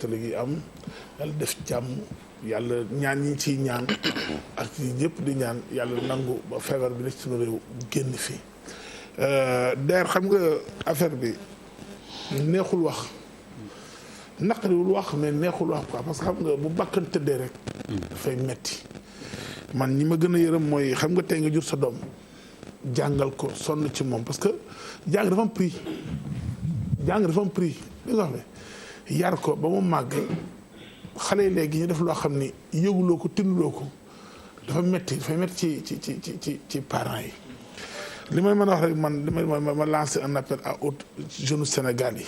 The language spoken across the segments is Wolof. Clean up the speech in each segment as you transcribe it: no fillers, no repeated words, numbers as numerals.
catholique yi am yàlla def jàmm yàlla ñaan ñi ciy ñaan ak ñëpp di ñaan yàlla nangu ba feebar bi nekk suñu réew génn fii der xam nga affaire bi neexul wax naqariwul wax mais neexul wax quoi parce que xam nga bu bakkan tëddee rek dafay metti man ñi ma gën a yërëm mooy xam nga tey nga jur sa doom jàngal ko sonn ci moom parce que jàng dafa am prix jàng dafa am prix li nga xam ne yar ko ba mu màgg xale yi léegi ñu def loo xam ni yëguloo ko tinduloo ko dafa metti dafay metti ci parents yi li may mën a wax rek man li may ma lancer un appel à autres jeunes Sénégal yi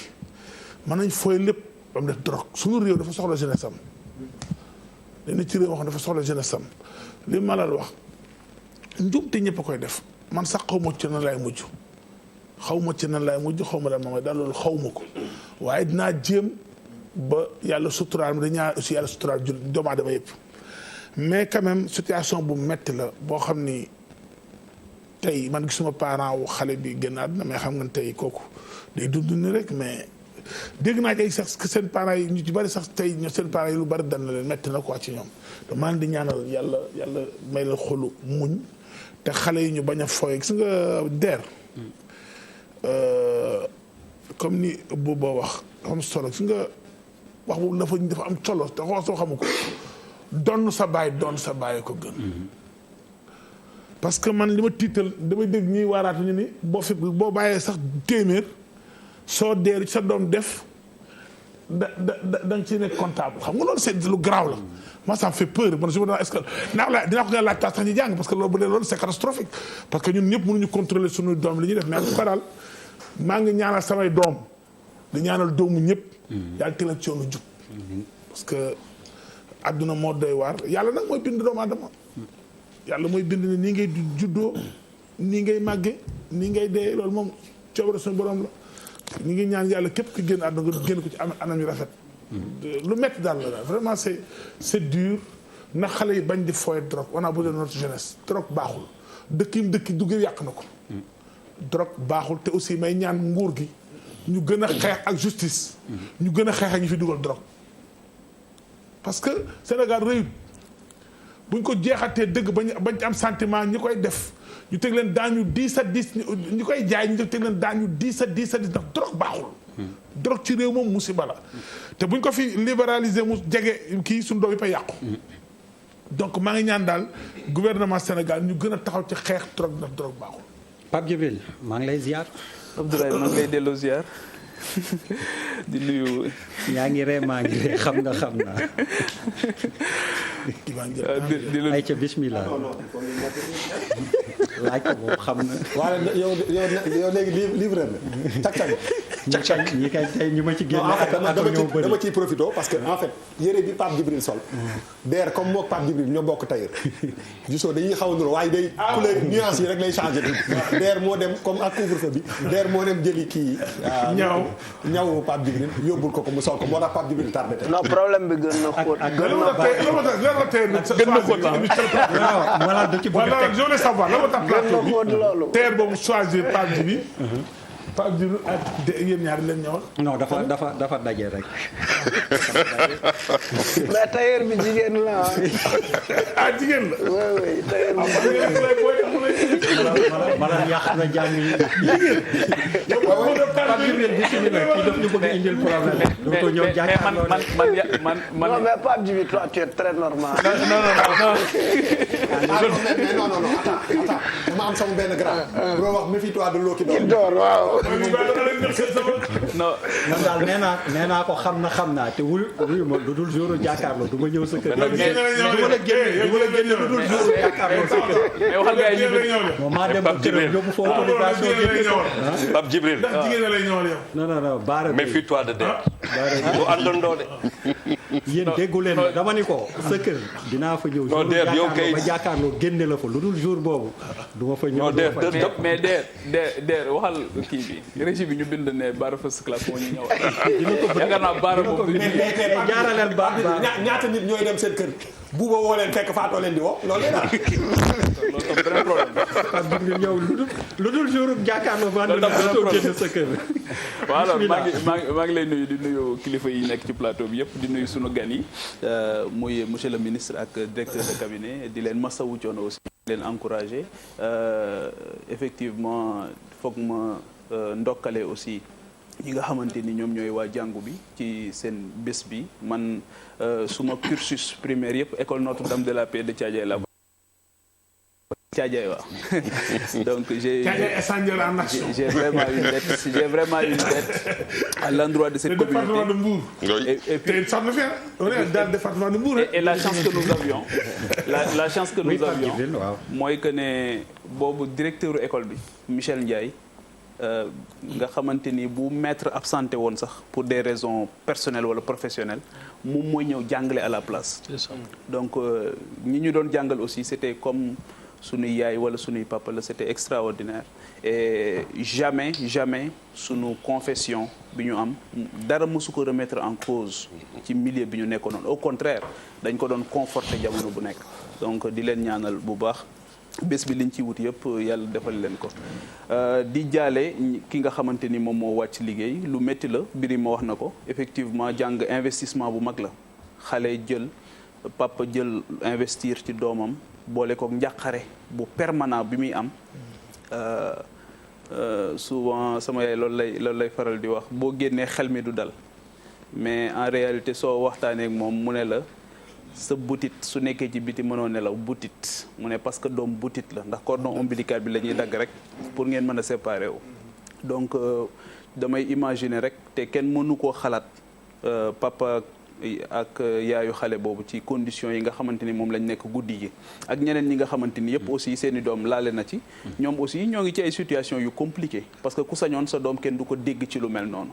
mën nañ fooy lépp ba mu def drogue suñu réew dafa soxla jeunesse am dañu ci réew wax dafa soxla jeunesse am li ma la wax njuumte ñëpp a koy def man sax xaw ma ci nan laay mujj xaw ma ci nan laay mujj xaw ma daal daal loolu xaw ma ko waaye dinaa jéem ba yàlla suturaal mi dañaa aussi yàlla suturaal doomu aadama yëpp mais quand même situation bu metti la boo xam ni tey man gisuma parent wu xale bi génn àdduna mais xam nga tey kooku day dund ni rek mais dégg naa ay sax seen parents yi ñu ci bari sax tey seen parents yi lu bari dal na leen metti na quoi ci ñoom te maan di ñaanal yàlla may la xolu muñ te xale yi ñu bañ a fooy gis nga der comme ni Bouba wax dafa am solo gis nga wax boobu dafa am solo te xoo soo xamu ko doon sa baay ko gën parce que man li ma tiital damay dégg ñuy waaraatu ñu ni boo bàyyee sax téeméer soo dee sa doom def da nga ci nekk comptable xam nga loolu c'est lu garaaw la moi ça me fait peur man je me demande est-ce que dinaa ko gën a laaj tax ñu jàng parce que loolu bu dee loolu c'est catastrophique parce que ñun ñëpp mënuñu contrôler suñu doom li ñuy def mais en tout cas daal maa ngi ñaanal samay doom di ñaanal doomu ñëpp yàlla teg la ci yoonu jub parce que adduna moo doy waar yàlla nag mooy bind doomu aadama yàlla mooy bind ne nii ngay juddoo nii ngay màgge nii ngay dee loolu moom coobare suñu borom la ñu ngi ñaan yàlla képp ki génn àdduna nga génn ko ci anam yu rafet lu métti daal la vraiment c'est dur na xale yi bañ di foye drogue on a besoin de notre jeunesse drogue baaxul dëkk dugg yàq na ko drogue baaxul te aussi may ñaan nguur gi ñu gën a xeex ak justice ñu gën a xeex ak ñu fi dugal drogue parce que Sénégal réyut buñ ko jeexatee dëgg bañ am sentiment ñi koy def ñu teg leen daañu 10 à 10 ñu koy jaay ñu teg leen daañu 10 à 10 ndax drogue baaxul. drogue ci réew moom musiba la te buñ ko fi libéraliser mu jege kii suñu doom yi fa yàqu. donc maa ngi ñaan daal gouvernement Sénégal ñu gën a taxaw ci xeex drogue ndax drogue baaxul. Pape Djibril maa ngi lay ziar. Abdoulaye maa ngi lay delloo ziar di nuyu. yaa ngi ree maa ngi ree xam naa. di la ay ca bismillah. laaj ko boobu xam na. waaye yow léegi livreur la cag-cag ñi kay tey ñu ma ci génne ak dama ciy profité parce que en fait yére bi Pape Djibril sol der comme mook Pape Djibril ñoo bokk tailleur gisoo dañuy xaw a nuroo waaye day couleur nuance yi rek lay changé der moo dem comme ak couvre-feu bi der moo dem jëli kii ñaw Pape Djibril yóbbul ko mu sol ko moo tax Pape Djibril tardé tey non problème bi gën na xóot gën na xóot voilà da ci bëgg a teg je voulais savoir la ma tax plateau bi loolu teer boobu choisir Pape Djibril Pape Djibril ak yéen ñaar leen ñëwal non dafa daje rek. mais tailleur bi jigéen la ah jigéen la. oui oui tailleur bi maanaam yàq na jàng yi. Pape Djibril bismillah kii daf ñu bëgg a indil problème. dootoo ñëw jàkkaarloo man non mais Pape Djibril toi tu es très normal. non attends dama am sama benn grand. boo wax méfie-toi de l'eau qui dort. waaw. non man daal nee naa ko xam naa te wuyu ma lu dul jour jàkkaarloo du ma ñëw sa kër. du ma la génne lu dul jour jàkkaarloo sa kër. mais waxal nga ay moom maa dem ba këram yóbbu fa autorisation Pape Djibril non baara méfie-toi de der bu àndandoo de yéen déggu leen dama ni ko sa kër dinaa fa ñëw jour ba jàkkaarloo génne la fa lu dul jour boobu du ma fa ñëw mais der waxal kii bi régie bi ñu bind ne baara first class moo ñu ñëw dina ko yaakaar naa baara boobu jaaraleel ba ñaata nit ñooy dem seen kër buuba woo leen fekk faatoo leen di woo loolu lay daal loolu tam beneen problème Pape Djibril ñëw lu dul jour jàkkaarloo vendredi dootoo génn sa kër. voilà maa ngi lay nuyu di nuyu kilifa yi nekk ci plateau bi yëpp di nuyu sunu gan yi muy monsieur le ministre ak directeur de cabinet di leen masawu coono aussi di leen encourager effectivement foog ma ndokkale aussi ñi nga xamante ni ñoom ñooy waa jàngu bi ci seen bés bi man suma cursus primaire yëpp école Notre-Dame de la Paix de Thiadiaye la Thiadiaye waaw donc j'ai vraiment une dette à l'endroit de cette communauté. Le département de Mbour. Et puis ça me fait on est dans le département de Mbour. Et la chance que nous avions la chance que nous avions mooy que ne boobu directeur école bi Michel Ndiaye nga xamante ni bu maître absenté woon sax pour des raisons personnelles wala professionnelles moom mooy ñëw jàngale à la place. Donc ñi ñu doon jàngal aussi c'était comme sunuy yaay wala sunuy papa la c'était extraordinaire et jamais sunu confession bi ñu am dara mësu ko remettre en cause ci milieu bi ñu nekkoon noonu au contraire dañ ko doon conforter jamono bu nekk donc di leen ñaanal bu baax bés bi liñ ci wut yëpp yàlla defal leen ko di jaale ki nga xamante ni moom moo wàcc liggéey lu métti la biri ma wax na ko effectivement jàng investissement bu mag la xale jël papa jël investir ci doomam boole ko njàqare bu permanent bi muy am souvent sama yaay loolu lay faral di wax boo génnee xel mi du dal mais en réalité soo waxtaanee ak moom mu ne la sa butit su nekkee ci biti mënoo nelaw butit mu ne parce que doom butit la ndax cordon ombilical bi la ñuy dagg rek pour ngeen mën a séparer wu donc damay imaginer rek te kenn mënu koo xalaat papa ak yaayu xale boobu ci conditions yi nga xamante ni moom lañ nekk guddi gi ak ñeneen ñi nga xamante ni yëpp aussi seeni doom laale na ci ñoom aussi ñoo ngi ci ay situations yu compliquées parce que ku sañoon sa doom kenn du ko dégg ci lu mel noonu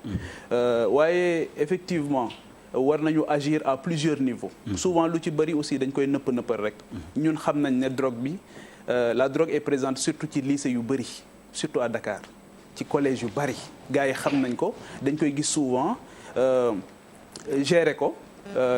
waaye effectivement war nañu agir à plusieurs niveaux souvent lu ci bëri aussi dañ koy nëppal rek ñun xam nañ ne drogue bi la drogue est présente surtout ci lycée yu bëri surtout à Dakar ci collège yu bëri gars yi xam nañ ko dañ koy gis souvent gérer ko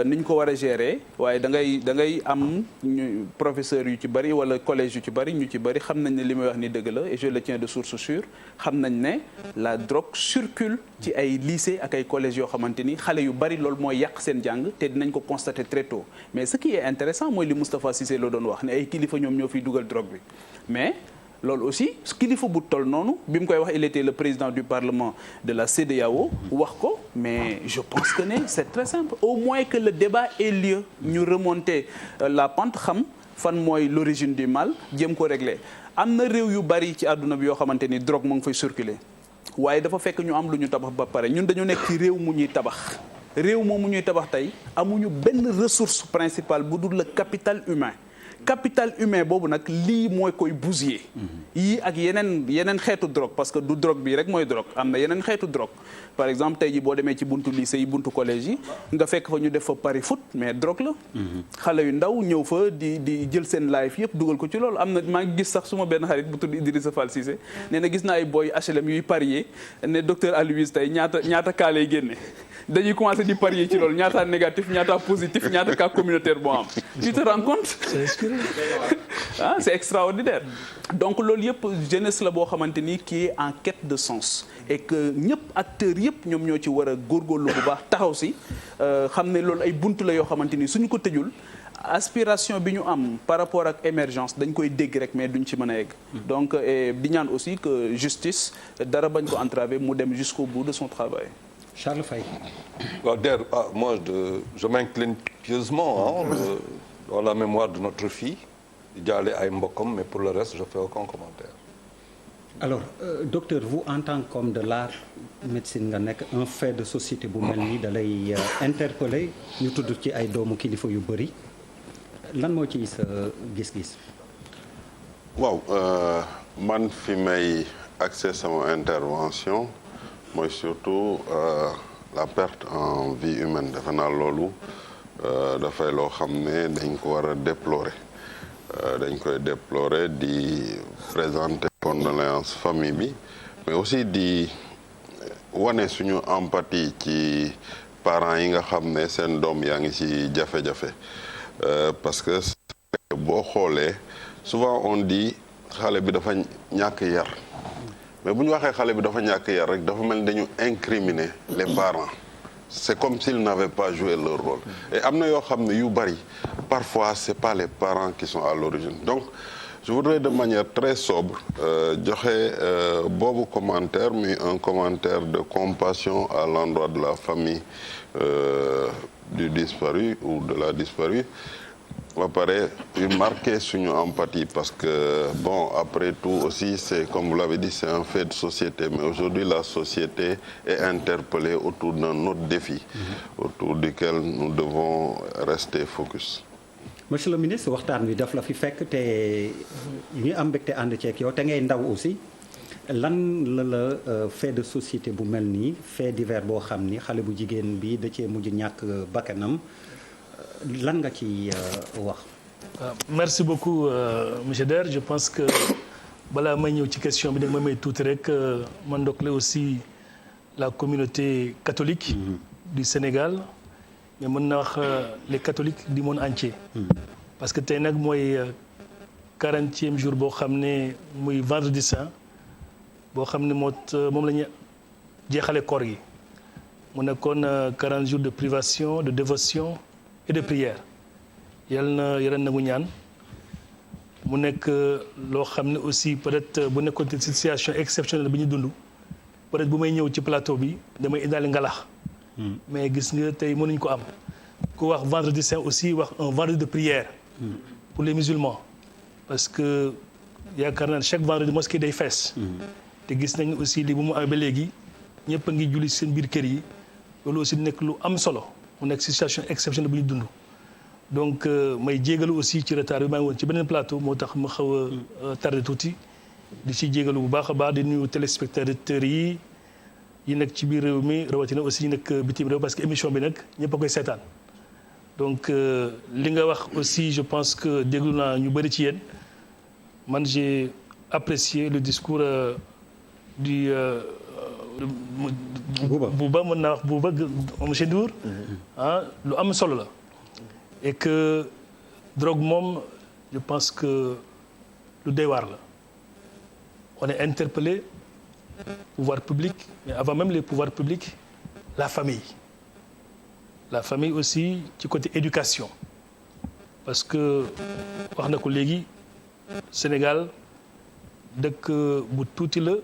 ni ñu ko war a gérer waaye da ngay am ñu professeurs yu ci bari wala collège yu ci bari ñu ci bari xam nañ ne li may wax ni dëgg la et je le tiens de source sûre xam nañ ne la drogue circule ci ay lycée ak ay collèges yoo xamante ni xale yu bari loolu mooy yàq seen jàng te dinañ ko constater très tôt mais ce qui est intéressant mooy li Moustapha Cissé la doon wax ne ay kilifa ñoom ñoo fiy dugal drogue bi mais loolu aussi kilifa bu toll noonu bi mu koy wax il était le président du parlement de la CEDEAO wax ko mais je pense que ne c'est très simple au moins que le débat ait lieu ñu remonter la pente xam fan mooy l'origine du mal jéem ko régler am na réew yu bari ci àdduna bi yoo xamante ni drogue mu ngi fay circuler waaye dafa fekk ñu am lu ñu tabax ba pare ñun dañu nekk ci réew mu ñuy tabax réew moomu ñuy tabax tey amuñu benn ressource principale bu dul le capital humain boobu nag lii mooy koy bousiller yii ak yeneen xeetu drogue parce que du drogue bii rek mooy drogue am na yeneen xeetu drogue par exemple tey ji boo demee ci buntu lycée yi buntu collège yi nga fekk fa ñu def fa pari foot mais drogue la xale yu ndaw ñëw fa di jël seen life yëpp dugal ko ci loolu am na maa ngi gis sax suma benn xarit bu tudd Idrissa Fall Cissé nee na gis naa ay boy HLM yuy parier ne docteur Aloyse tey ñaata cas lay génne dañuy commencer di parier ci loolu ñaata négatif ñaata positif ñaata cas communautaire boo am tu te rends compte ah c'est extraordinaire donc loolu yëpp jeunesse la boo xamante ni qui est en quête de sens et que ñëpp acteurs yëpp ñoom ñoo ci war a góorgóorlu bu baax taxaw si xam ne loolu ay buntu la yoo xamante ni suñu ko tëjul aspiration bi ñu am par rapport ak émergence dañ koy dégg rek mais duñ ci mën a egg donc di ñaan aussi que justice dara bañ ko entraver mu dem jusqu'au bout de son travail. Charles Faye. waaw Der moi je m'incline pieusement dans la mémoire de notre fille di jaale ay mbokkam mais pour le reste je fais aucun commentaire. Alors docteur vous en tant qu'homme de l'art médecine nga nekk un fait de société bu mel nii da lay interpeller ñu tudd ci ay doomu kilifa yu bëri lan moo ci sa gis-gis. waaw man fi may axé sama intervention mooy surtout la perte en vie humaine defe naa loolu dafay loo xam ne dañ ko war a déplorer dañ koy déplorer di présenter condoléances famille bi mais aussi di wane suñu empathie ci parents yi nga xam ne seen doom yaa ngi ci jafe-jafe parce que boo xoolee souvent on dit xale bi dafa ñàkk yar mais bu ñu waxee xale bi dafa ñàkk yar rek dafa mel ni dañu incriminer les parents c'est comme s'ils n'avaient pas joué leur rôle et am na yoo xam ne yu bari parfois c'est pas les parents qui sont à l'origine donc je voudrais de manière très sobre joxe boobu commentaire mais un commentaire de compassion à l'endroit de la famille du disparu ou de la disparue ba pare yu marqué suñu empathie parce que bon après tout aussi c'est comme vous l'avez dit c'est un fait de société mais aujourd'hui la société est interpellée autour d'un autre défi autour duquel nous devons rester focus. Monsieur le ministre waxtaan wi daf la fi fekk te ñu am mbégte ànd ceeg yow te ngay ndaw aussi lan la fait de société bu mel nii fait divers boo xam ni xale bu jigéen bi da cee mujj ñàkk bakkanam lan nga ci wax. Merci beaucoup monsieur Der je pense que balaa may ñëw ci question bi da nga may tuuti rek ma ndokkale aussi la communauté catholique du Sénégal mais mën na wax les catholiques du monde entier parce que tey nag mooy 40e jour boo xam ne muy vendredi saint boo xam ne moom la ñu jeexale koor gi mu nekkoon 40 jours de privation de dévotion et de prière yal na nangu ñaan mu nekk loo xam ne aussi peut-être bu nekkoon ci situation exceptionnelle bi ñu dund peut-être bu may ñëw ci plateau bi damay indaale ngalax mais gis nga tey mënuñ ko am ku wax vendredi saint aussi wax un vendredi de prière pour les musulmans parce que yaakaar naa ne chaque vendredi mosquée day fees te gis nañ aussi li bu mu amee ba léegi ñëpp a ngi julli seen biir kër yi loolu aussi nekk lu am solo mu nekk situation exceptionnelle bu ñu dund donc may jégalu aussi ci retard bi maa ngi woon ci beneen plateau moo tax ma xaw a tardé tuuti di ci jégalu bu baax a baax di nuyu téléspectateurs yi nekk ci biir réew mi rawatina aussi yi nekk bitim réew parce que émission bi nag ñëpp a koy seetaan donc li nga wax aussi je pense que déglu naa ñu bëri ci yéen man j'ai apprécié le discours du Bouba mën naa wax Bouba monsieur Ndour lu am solo la et que drogue moom je pense que lu doy waar la on est interpellé pouvoir public mais avant même les pouvoirs publics la famille aussi ci côté éducation parce que wax na ko léegi Sénégal dëkk bu tuuti la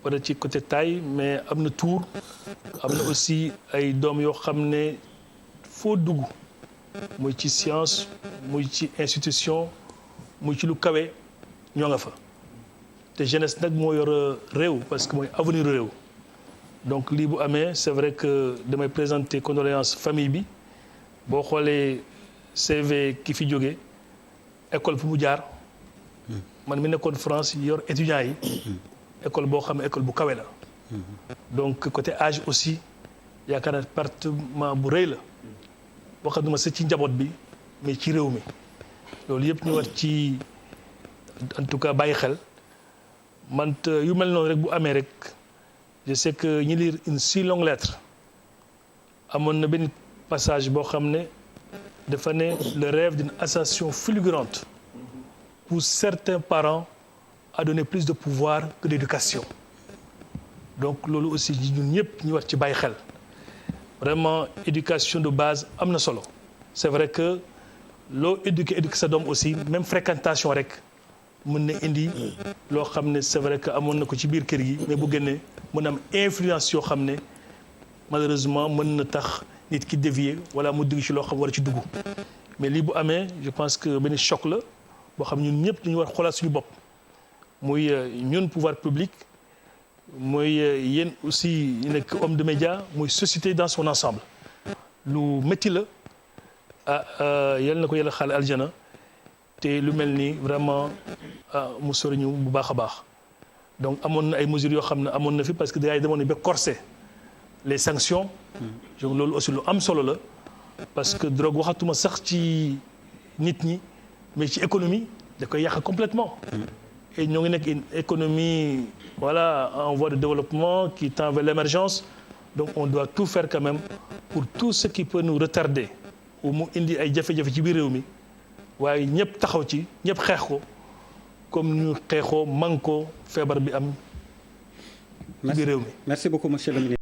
wala ci côté taille mais am na tour am na aussi ay doom yoo xam ne foo dugg muy ci science muy ci institution muy ci lu kawe ñoo nga fa te jeunesse nag moo yor réew parce que mooy avenir réew donc lii bu amee c'est vrai que damay présenter condoléances famille bi boo xoolee CV ki fi jógee école fu mu jaar man mi nekkoon France yor étudiants yi école boo xam ne école bu kawe la donc côté âge aussi yaakaar naa département bu rëy la waxatuma sa ci njaboot bi mais ci réew mi loolu yëpp ñu war ci en tout cas bàyyi xel man yu mel noonu rek bu amee rek je sais que ñi lire une si longue lettre amoon na benn passage boo xam ne dafa ne le rêve d'une ascension fulgurante pour certains parents a donné plus de pouvoir que d'éducation donc loolu aussi ñun ñëpp ñu war ci bàyyi xel vraiment éducation de base am na solo c'est vrai que loo éduquer sa doom aussi même fréquentation rek mën na indi loo xam ne c'est vrai que amoon na ko ci biir kër gi mais bu génnee mën am influence yoo xam ne malheureusement mën na tax nit ki dévier wala mu dugg ci loo xam war a ci dugg mais lii bu amee je pense que benn choc la boo xam ñun ñëpp dañu war xoolaat suñu bopp muy ñun pouvoir public mooy yéen aussi ñu nekk homme de média muy société dans son ensemble lu métti la yal na ko yàlla xaale aljana te lu mel nii vraiment mu sori ñu bu baax a baax donc amoon na ay mesures yoo xam ne amoon na fi parce que gars yi demoon nañu ba corser les sanctions donc loolu aussi lu am solo la parce que drogue waxatuma sax ci nit ñi mais ci économie da koy yàq complètement et ñoo ngi nekk une économie voilà en voie de développement qui tend vers l'émergence donc on doit tout faire quand même pour tout ce qui peut nous retarder ou mu indi ay jafe-jafe ci biir réew mi waaye ñëpp taxaw ci ñëpp xeex ko comme ñu xeexoo man ko feebar bi am ci biir réew mi. Merci beaucoup monsieur le ministre.